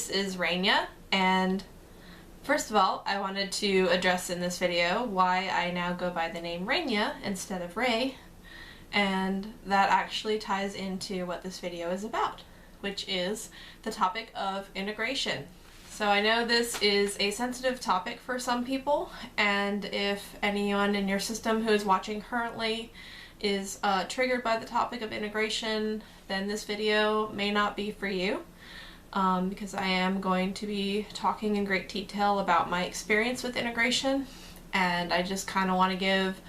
this is Raynia, and first of all, I wanted to address in this video why I now go by the name Raynia instead of Ray, and that actually ties into what this video is about, which is the topic of integration. So I know this is a sensitive topic for some people, and if anyone in your system who is watching currently is triggered by the topic of integration, then this video may not be for you. Because I am going to be talking in great detail about my experience with integration, and I just kind of want to give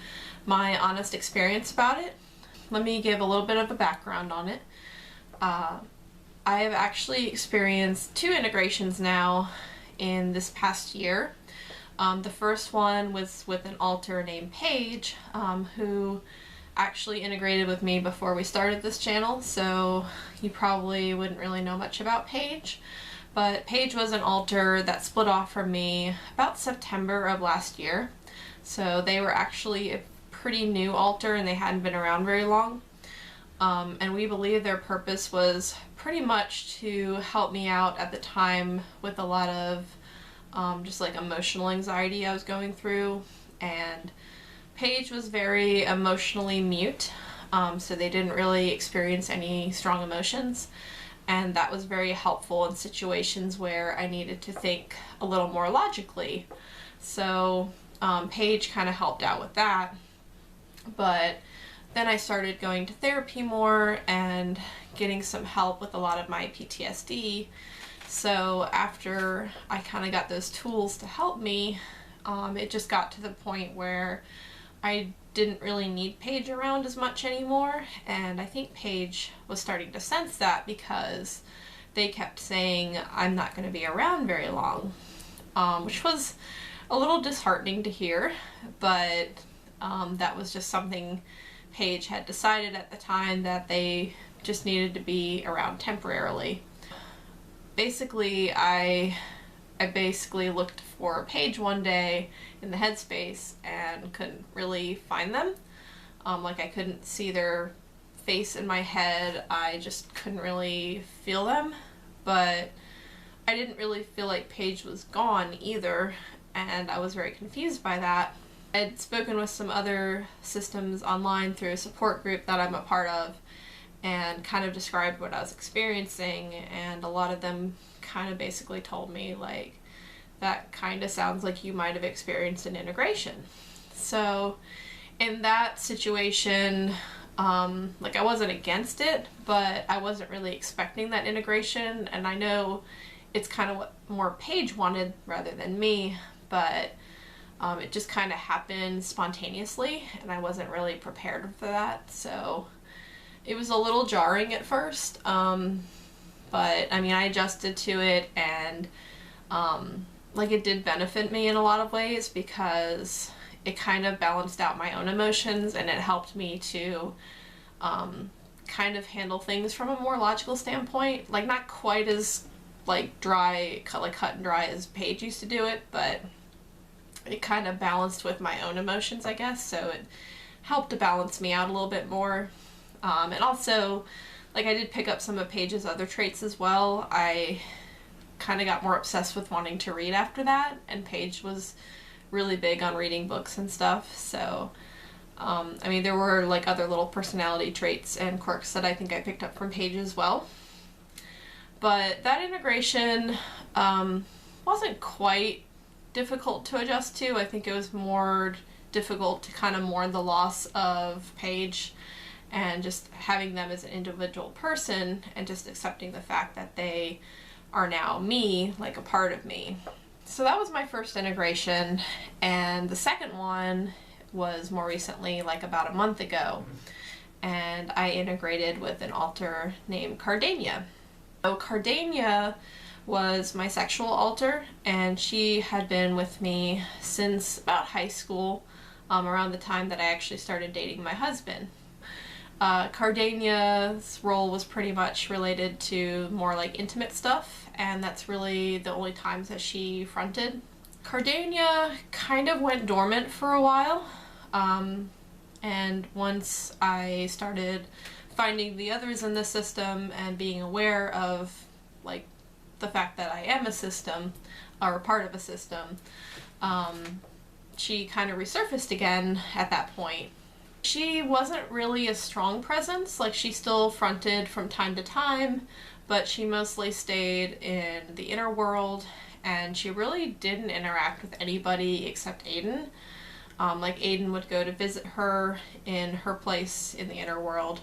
my honest experience about it. Let me give a little bit of a background on it. I have actually experienced 2 integrations now in this past year. The first one was with an alter named Paige, who actually integrated with me before we started this channel, so you probably wouldn't really know much about Paige. But Paige was an alter that split off from me about September of last year. So they were actually a pretty new alter and they hadn't been around very long. And we believe their purpose was pretty much to help me out at the time with a lot of just like emotional anxiety I was going through. And Paige was very emotionally mute, so they didn't really experience any strong emotions, and that was very helpful in situations where I needed to think a little more logically. So Paige kind of helped out with that, but then I started going to therapy more and getting some help with a lot of my PTSD. So after I kind of got those tools to help me, it just got to the point where I didn't really need Paige around as much anymore, and I think Paige was starting to sense that because they kept saying I'm not going to be around very long, which was a little disheartening to hear, but that was just something Paige had decided at the time, that they just needed to be around temporarily. Basically, I basically looked for Paige one day in the headspace and couldn't really find them. Like I couldn't see their face in my head, I just couldn't really feel them, but I didn't really feel like Paige was gone either, and I was very confused by that. I'd spoken with some other systems online through a support group that I'm a part of and kind of described what I was experiencing, and a lot of them kind of basically told me like, that kind of sounds like you might have experienced an integration. So in that situation, like I wasn't against it, but I wasn't really expecting that integration, and I know it's kind of what more Paige wanted rather than me, but it just kind of happened spontaneously and I wasn't really prepared for that, so it was a little jarring at first, but I mean I adjusted to it, and like it did benefit me in a lot of ways because it kind of balanced out my own emotions, and it helped me to kind of handle things from a more logical standpoint. Like not quite as like cut and dry as Paige used to do it, but it kind of balanced with my own emotions, I guess, so it helped to balance me out a little bit more. And also, like I did pick up some of Paige's other traits as well. I kind of got more obsessed with wanting to read after that, and Paige was really big on reading books and stuff, so I mean there were like other little personality traits and quirks that I think I picked up from Paige as well. But that integration wasn't quite difficult to adjust to. I think it was more difficult to kind of mourn the loss of Paige and just having them as an individual person and just accepting the fact that they are now me, like a part of me. So that was my first integration, and the second one was more recently, like about a month ago, and I integrated with an alter named Raynia. So Raynia was my sexual alter, and she had been with me since about high school, around the time that I actually started dating my husband. Raynia's role was pretty much related to more like intimate stuff, and that's really the only times that she fronted. Raynia kind of went dormant for a while, and once I started finding the others in the system and being aware of like the fact that I am a system, or part of a system, she kind of resurfaced again at that point. She wasn't really a strong presence, like she still fronted from time to time, but she mostly stayed in the inner world, and she really didn't interact with anybody except Aiden. Like Aiden would go to visit her in her place in the inner world,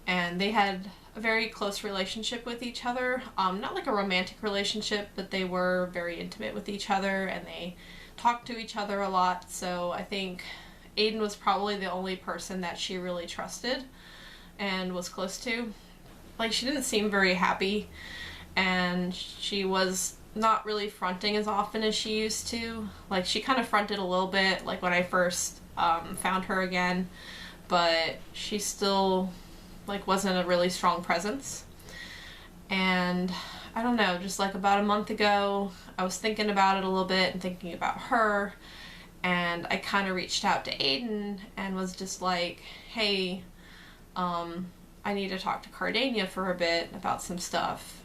and they had a very close relationship with each other. Not like a romantic relationship, but they were very intimate with each other, and they talked to each other a lot. So I think Aiden was probably the only person that she really trusted and was close to. Like, she didn't seem very happy, and she was not really fronting as often as she used to. Like, she kind of fronted a little bit, like when I first found her again, but she still like wasn't a really strong presence. And I don't know, just like about a month ago, I was thinking about it a little bit and thinking about her, and I kind of reached out to Aiden and was just like, hey, I need to talk to Raynia for a bit about some stuff.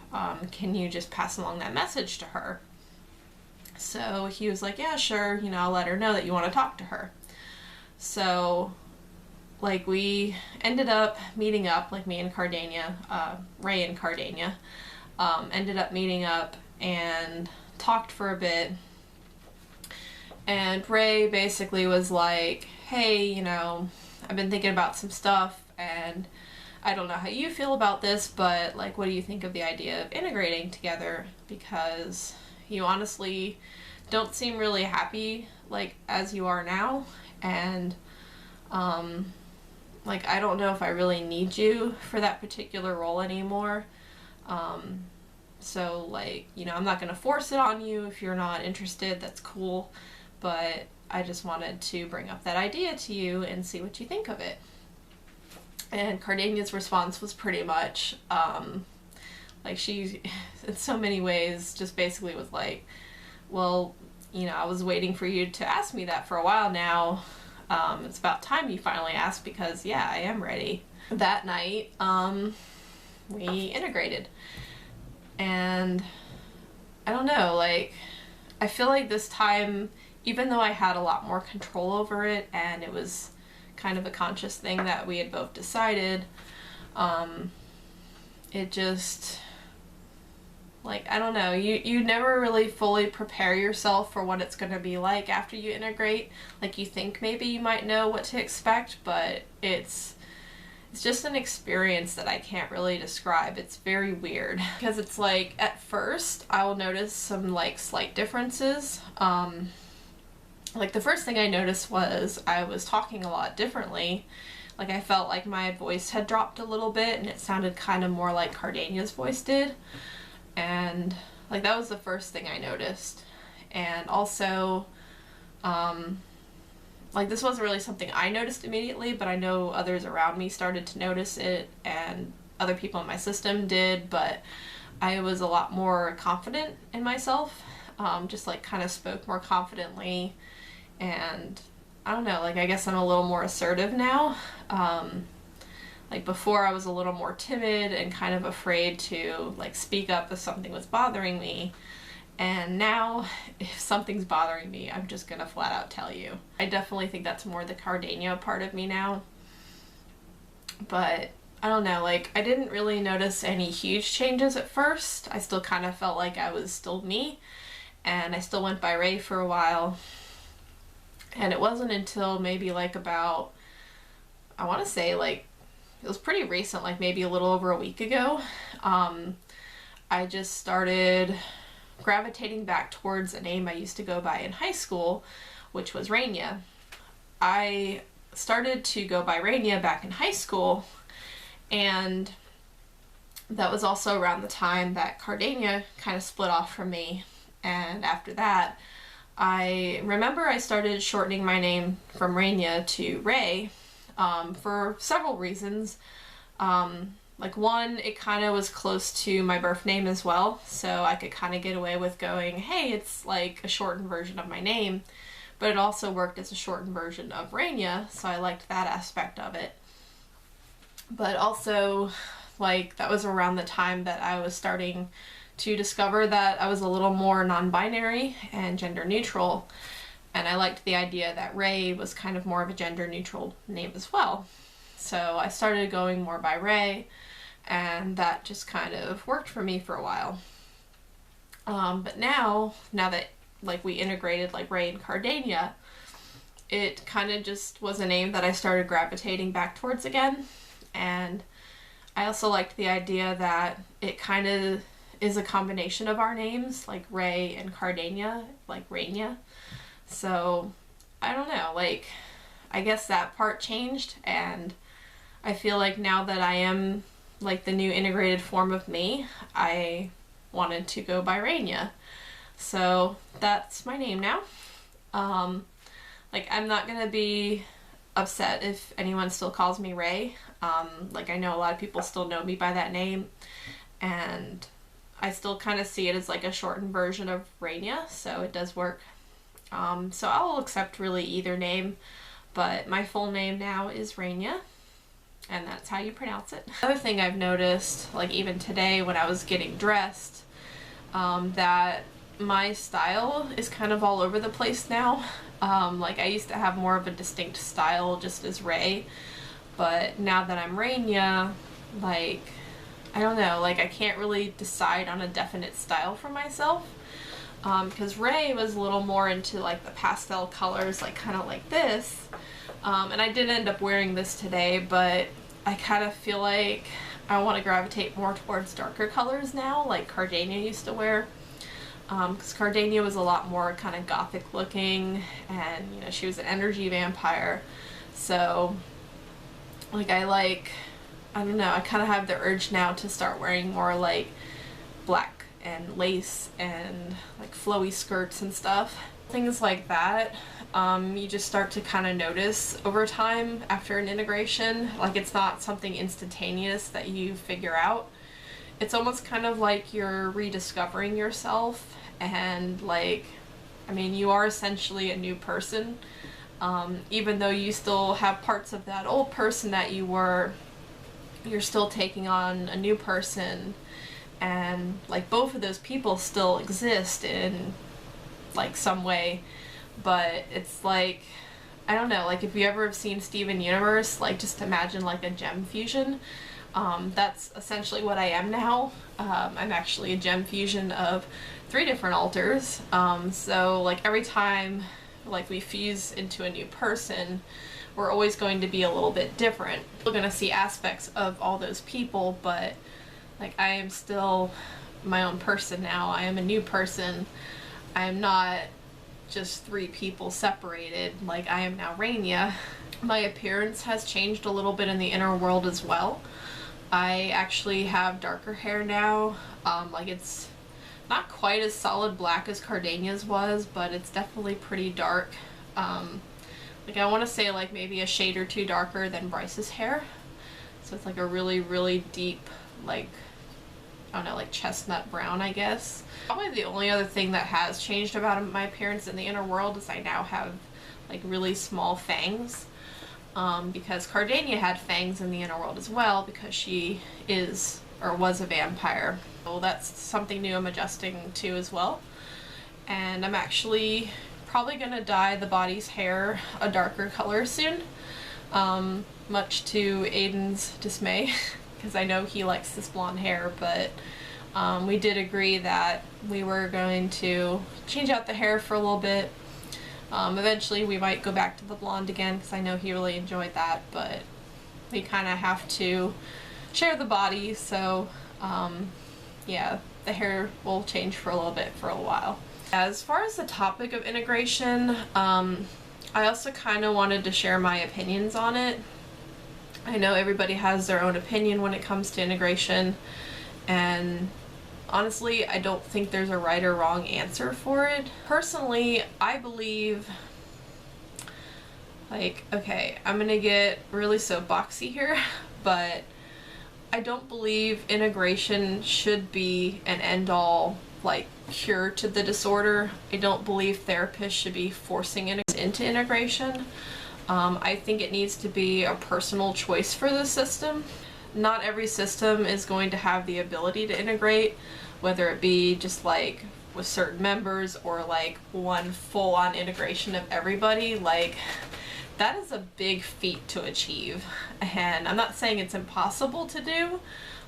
Can you just pass along that message to her? So he was like, yeah, sure, you know, I'll let her know that you want to talk to her. So, like, we ended up meeting up, like me and Raynia, Ray and Raynia, ended up meeting up and talked for a bit. And Ray basically was like, hey, you know, I've been thinking about some stuff, and I don't know how you feel about this, but like, what do you think of the idea of integrating together? Because you honestly don't seem really happy, like, as you are now, and like, I don't know if I really need you for that particular role anymore. So, like, you know, I'm not gonna force it on you. If you're not interested, that's cool, but I just wanted to bring up that idea to you and see what you think of it. And Raynia's response was pretty much, like, she, in so many ways, just basically was like, well, you know, I was waiting for you to ask me that for a while now. It's about time you finally asked, because, yeah, I am ready. That night, we integrated. And I don't know, like, I feel like this time, even though I had a lot more control over it, and it was kind of a conscious thing that we had both decided, it just, like, I don't know, you never really fully prepare yourself for what it's going to be like after you integrate. Like, you think maybe you might know what to expect, but it's just an experience that I can't really describe. It's very weird, because it's like, at first I will notice some, like, slight differences. Like, the first thing I noticed was I was talking a lot differently. Like, I felt like my voice had dropped a little bit, and it sounded kind of more like Raynia's voice did. And, like, that was the first thing I noticed. And also, like, this wasn't really something I noticed immediately, but I know others around me started to notice it, and other people in my system did, but I was a lot more confident in myself, just, like, kind of spoke more confidently. And I don't know, like, I guess I'm a little more assertive now. Like, before I was a little more timid and kind of afraid to, like, speak up if something was bothering me. And now, if something's bothering me, I'm just gonna flat out tell you. I definitely think that's more the Raynia part of me now. But I don't know, like, I didn't really notice any huge changes at first. I still kind of felt like I was still me, and I still went by Ray for a while. And it wasn't until maybe, like, about, I want to say, like, it was pretty recent, like maybe a little over a week ago, I just started gravitating back towards a name I used to go by in high school, which was Raynia. I started to go by Raynia back in high school, and that was also around the time that Raynia kind of split off from me. And after that, I remember I started shortening my name from Raynia to Ray, for several reasons. Like, one, it kind of was close to my birth name as well, so I could kind of get away with going, hey, it's like a shortened version of my name, but it also worked as a shortened version of Raynia, so I liked that aspect of it. But also, like, that was around the time that I was starting to discover that I was a little more non-binary and gender neutral, and I liked the idea that Ray was kind of more of a gender neutral name as well. So I started going more by Ray, and that just kind of worked for me for a while. But now that like we integrated like Ray and Cardania, it kind of just was a name that I started gravitating back towards again. And I also liked the idea that it kind of is a combination of our names, like Ray and Cardania, like Raynia. So I don't know, like I guess that part changed, and I feel like now that I am like the new integrated form of me, I wanted to go by Raynia. So that's my name now. Like I'm not gonna be upset if anyone still calls me Ray. Like I know a lot of people still know me by that name, and I still kind of see it as like a shortened version of Raynia, so it does work. So I will accept really either name, but my full name now is Raynia, and that's how you pronounce it. Another thing I've noticed, like even today when I was getting dressed, that my style is kind of all over the place now. Like I used to have more of a distinct style just as Ray, but now that I'm Raynia, like I don't know, like I can't really decide on a definite style for myself. Because Ray was a little more into like the pastel colors, like kind of like this, and I did end up wearing this today, but I kind of feel like I want to gravitate more towards darker colors now, like Cardania used to wear, because Cardania was a lot more kind of gothic looking, and you know, she was an energy vampire, so like I don't know, I kind of have the urge now to start wearing more like black and lace and like flowy skirts and stuff. Things like that, you just start to kind of notice over time after an integration. Like it's not something instantaneous that you figure out. It's almost kind of like you're rediscovering yourself, and like, I mean, you are essentially a new person. Even though you still have parts of that old person that you were, you're still taking on a new person. And like both of those people still exist in like some way, but it's like, I don't know, like if you ever have seen Steven Universe, like just imagine like a gem fusion. That's essentially what I am now. I'm actually a gem fusion of 3 different alters. So like every time like we fuse into a new person, we're always going to be a little bit different. We're going to see aspects of all those people, but like I am still my own person now. I am a new person. I am not just 3 people separated. Like I am now Raynia. My appearance has changed a little bit in the inner world as well. I actually have darker hair now. Like it's not quite as solid black as Cardania's was, but it's definitely pretty dark. Like I want to say like maybe a shade or 2 darker than Bryce's hair. So it's like a really, really deep, like, I don't know, like chestnut brown, I guess. Probably the only other thing that has changed about my appearance in the inner world is I now have like really small fangs. Because Cardania had fangs in the inner world as well, because she is, or was, a vampire. So that's something new I'm adjusting to as well. And I'm actually probably gonna dye the body's hair a darker color soon. Much to Aiden's dismay, because I know he likes this blonde hair, but we did agree that we were going to change out the hair for a little bit. Eventually we might go back to the blonde again, because I know he really enjoyed that, but we kind of have to share the body, so yeah, the hair will change for a little bit for a while. As far as the topic of integration, I also kind of wanted to share my opinions on it. I know everybody has their own opinion when it comes to integration, and honestly, I don't think there's a right or wrong answer for it. Personally, I believe, like, okay, I'm gonna get really soapboxy here, but I don't believe integration should be an end-all, like, cure to the disorder. I don't believe therapists should be forcing it into integration. I think it needs to be a personal choice for the system. Not every system is going to have the ability to integrate. whether it be just like with certain members or like one full-on integration of everybody. Like, that is a big feat to achieve, and I'm not saying it's impossible to do,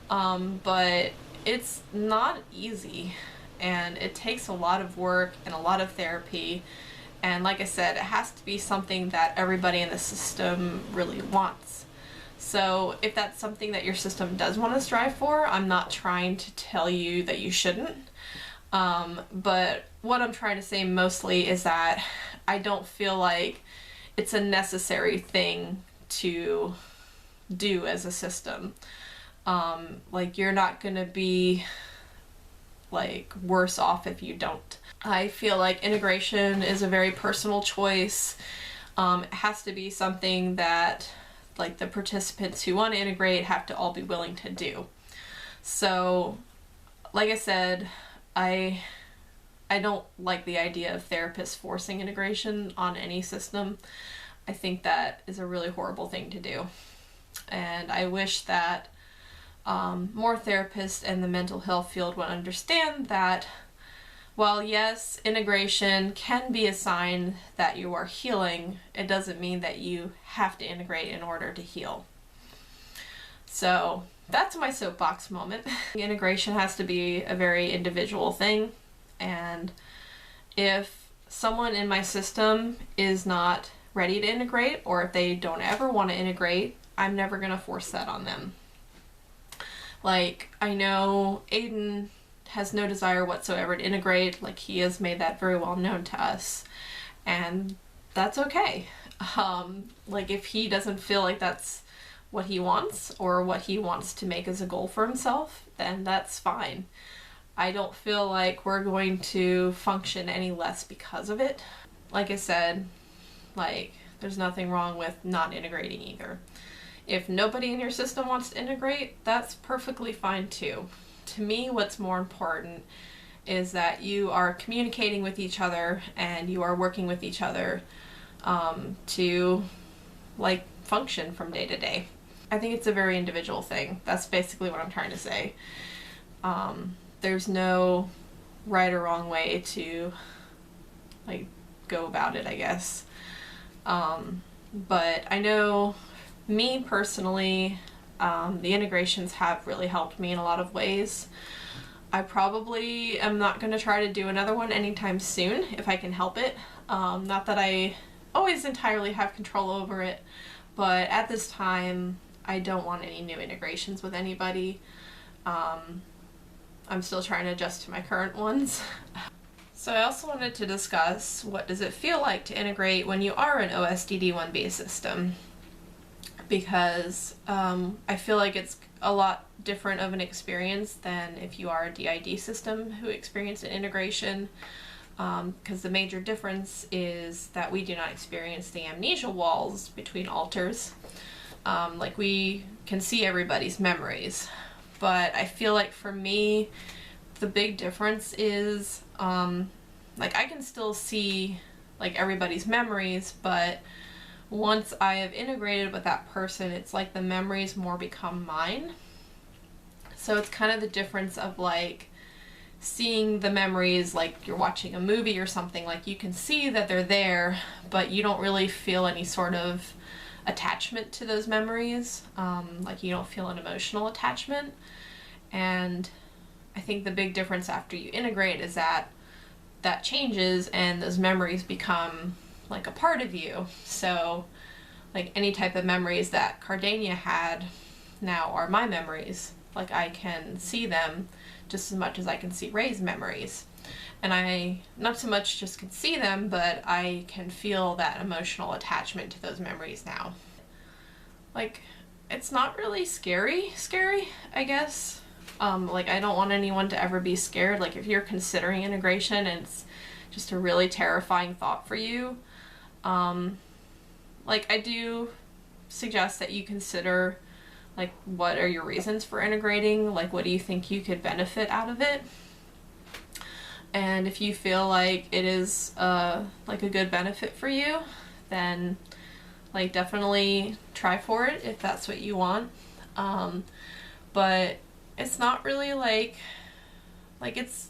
but it's not easy, and it takes a lot of work and a lot of therapy, and like I said, it has to be something that everybody in the system really wants. So if that's something that your system does want to strive for, I'm not trying to tell you that you shouldn't, but what I'm trying to say mostly is that I don't feel like it's a necessary thing to do as a system. Like, you're not gonna be like worse off if you don't. I feel like integration is a very personal choice. It has to be something that like the participants who want to integrate have to all be willing to do. So like I said, I don't like the idea of therapists forcing integration on any system. I think that is a really horrible thing to do. And I wish that more therapists in the mental health field would understand that while yes, integration can be a sign that you are healing, it doesn't mean that you have to integrate in order to heal. So that's my soapbox moment. Integration has to be a very individual thing, and if someone in my system is not ready to integrate, or if they don't ever want to integrate, I'm never going to force that on them. Like, I know Aiden has no desire whatsoever to integrate. Like, he has made that very well known to us, and that's okay. Like, if he doesn't feel like that's what he wants or what he wants to make as a goal for himself, then that's fine. I don't feel like we're going to function any less because of it. Like I said, like, there's nothing wrong with not integrating either. If nobody in your system wants to integrate, that's perfectly fine too. To me, what's more important is that you are communicating with each other and you are working with each other to like function from day to day. I think it's a very individual thing. That's basically what I'm trying to say. There's no right or wrong way to like go about it, I guess. But I know me personally, the integrations have really helped me in a lot of ways. I probably am not going to try to do another one anytime soon if I can help it. Not that I always entirely have control over it, but at this time I don't want any new integrations with anybody. I'm still trying to adjust to my current ones. So I also wanted to discuss, what does it feel like to integrate when you are an OSDD-1B system? Because I feel like it's a lot different of an experience than if you are a DID system who experienced an integration, because the major difference is that we do not experience the amnesia walls between alters. Like, we can see everybody's memories, but I feel like for me the big difference is like, I can still see like everybody's memories, but once I have integrated with that person, it's like the memories more become mine. So it's kind of the difference of like seeing the memories like you're watching a movie or something. Like, you can see that they're there, but you don't really feel any sort of attachment to those memories. Like, you don't feel an emotional attachment. And I think the big difference after you integrate is that that changes and those memories become like a part of you. So like, any type of memories that Raynia had now are my memories. Like, I can see them just as much as I can see Ray's memories. And I not so much just can see them, but I can feel that emotional attachment to those memories now. Like, it's not really scary, I guess. Like, I don't want anyone to ever be scared. Like, if you're considering integration and it's just a really terrifying thought for you, like, I do suggest that you consider, like, what are your reasons for integrating? Like, what do you think you could benefit out of it? And if you feel like it is like a good benefit for you, then like, definitely try for it if that's what you want. But it's not really like Like, it's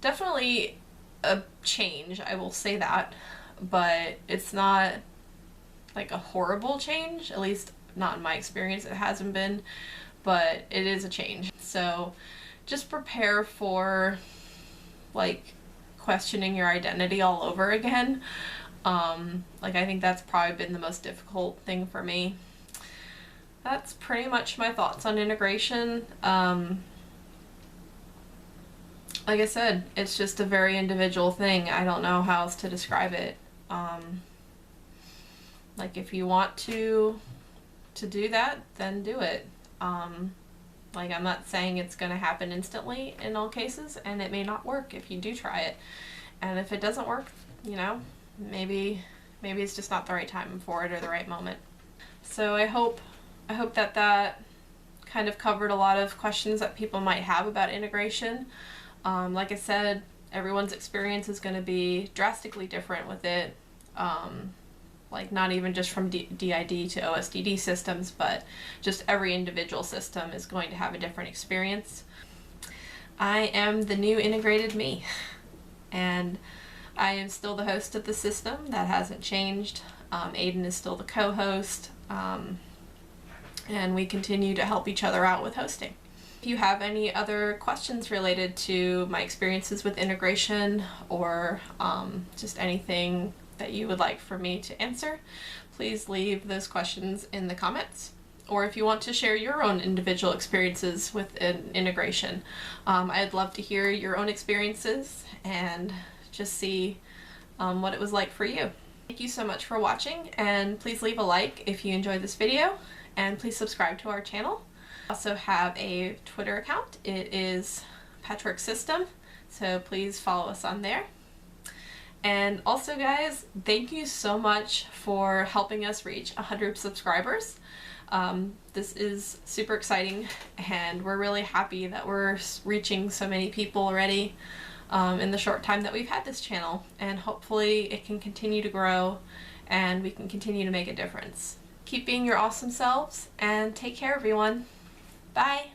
definitely a change, I will say that, but it's not like a horrible change, at least not in my experience. It hasn't been, but it is a change. So just prepare for like questioning your identity all over again. Like, I think that's probably been the most difficult thing for me. That's pretty much my thoughts on integration. Like I said, it's just a very individual thing. I don't know how else to describe it. Like, if you want to do that, then do it. Like, I'm not saying it's going to happen instantly in all cases, and it may not work if you do try it. And if it doesn't work, you know, maybe it's just not the right time for it or the right moment. So I hope that kind of covered a lot of questions that people might have about integration. Like I said, everyone's experience is going to be drastically different with it. Like, not even just from DID to OSDD systems, but just every individual system is going to have a different experience. I am the new integrated me, and I am still the host of the system. That hasn't changed. Aiden is still the co-host, and we continue to help each other out with hosting. If you have any other questions related to my experiences with integration, or just anything that you would like for me to answer, please leave those questions in the comments. Or if you want to share your own individual experiences with an integration, I'd love to hear your own experiences and just see what it was like for you. Thank you so much for watching, and please leave a like if you enjoyed this video, and please subscribe to our channel. I also have a Twitter account. It is Patchwork System, so please follow us on there. And also, guys, thank you so much for helping us reach 100 subscribers. This is super exciting, and we're really happy that we're reaching so many people already in the short time that we've had this channel, and hopefully it can continue to grow and we can continue to make a difference. Keep being your awesome selves, and take care, everyone. Bye!